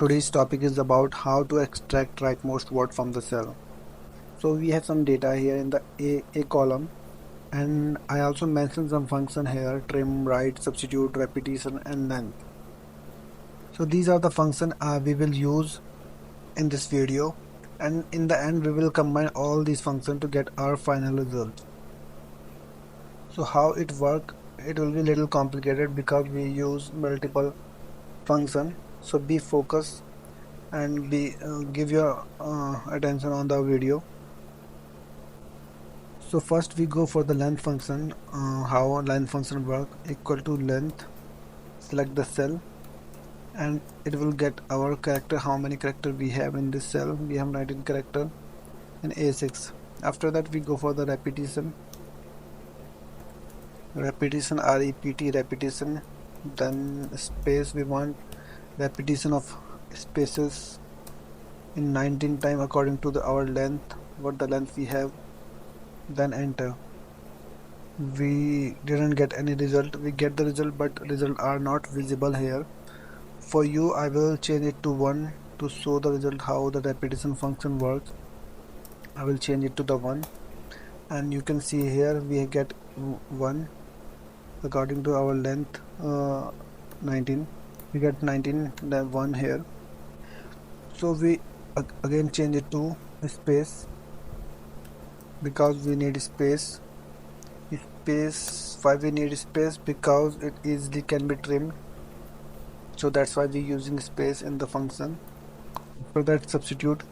Today's topic is about how to extract rightmost word from the cell. So we have some data here in the A column, and I also mentioned some function here: trim, write, substitute, repetition, and length. So these are the functions we will use in this video, and in the end we will combine all these functions to get our final result. So how it work? It will be a little complicated because we use multiple functions. So be focused and be give your attention on the video. So first we go for the length function. How length function work: equal to length, select the cell, and it will get our character, how many character we have in this cell. We have 19 character in A6. After that we go for the repetition, repetition, then space. We want repetition of spaces in 19 time according to our length, what the length we have, then enter. We didn't get any result. We get the result, but results are not visible here. For you, I will change it to 1 to show the result how the repetition function works. I will change it to the 1, and you can see here we get 1 according to our length 19. We get 19, then 1 here. So we again change it to space because we need space. Why we need space? Because it easily can be trimmed, so that's why we're using space in the function. For that, substitute,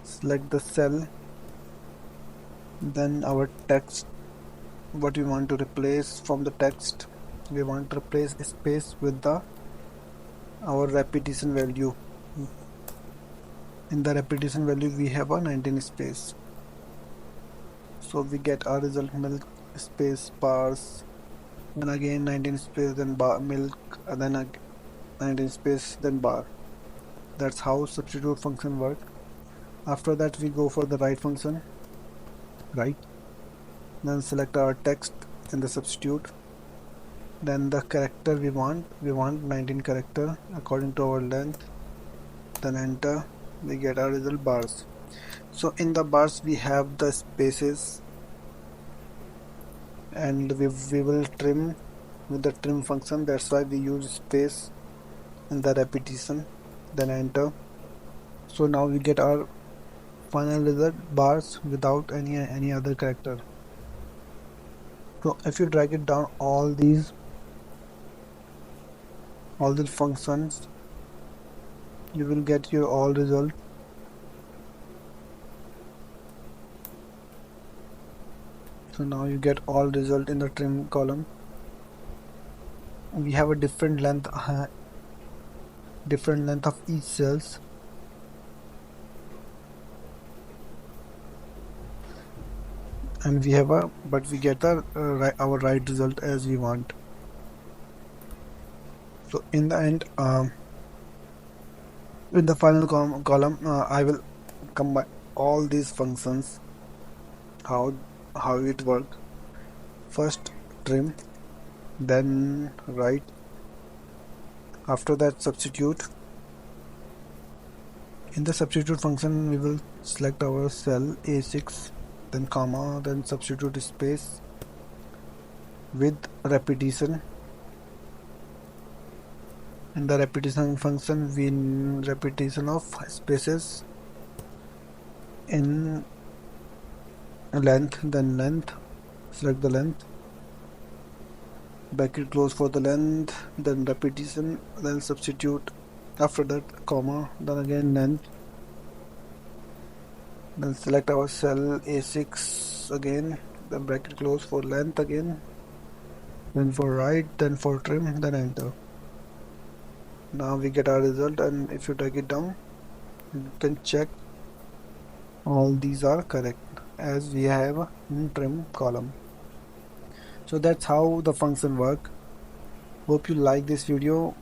select the cell, then our text, what we want to replace from the text. We want to replace space with our repetition value. In the repetition value we have a 19 space, so we get our result: milk space bars, then again 19 space, then bar, milk, and then 19 space, then bar. That's how substitute function work. After that we go for the write function, write, then select our text in the substitute, then the character we want 19 character according to our length, then enter. We get our result bars. So in the bars we have the spaces, and we will trim with the trim function. That's why we use space in the repetition, then enter. So now we get our final result bars without any other character. So if you drag it down, all these functions, you will get your all result. So now you get all result in the trim column. We have a different length of each cells. And we have but we get our right result as we want. So in the end, in the final column, I will combine all these functions, how it works. First trim, then write, after that substitute. In the substitute function we will select our cell A6, then comma, then substitute space with repetition. In the repetition function we repetition of spaces in length, then length, select the length, bracket close for the length, then repetition, then substitute, after that comma, then again length, then select our cell A6 again, then bracket close for length again, then for write, then for trim, then enter. Now we get our result, and if you drag it down, you can check all these are correct as we have in trim column. So that's how the function work. Hope you like this video.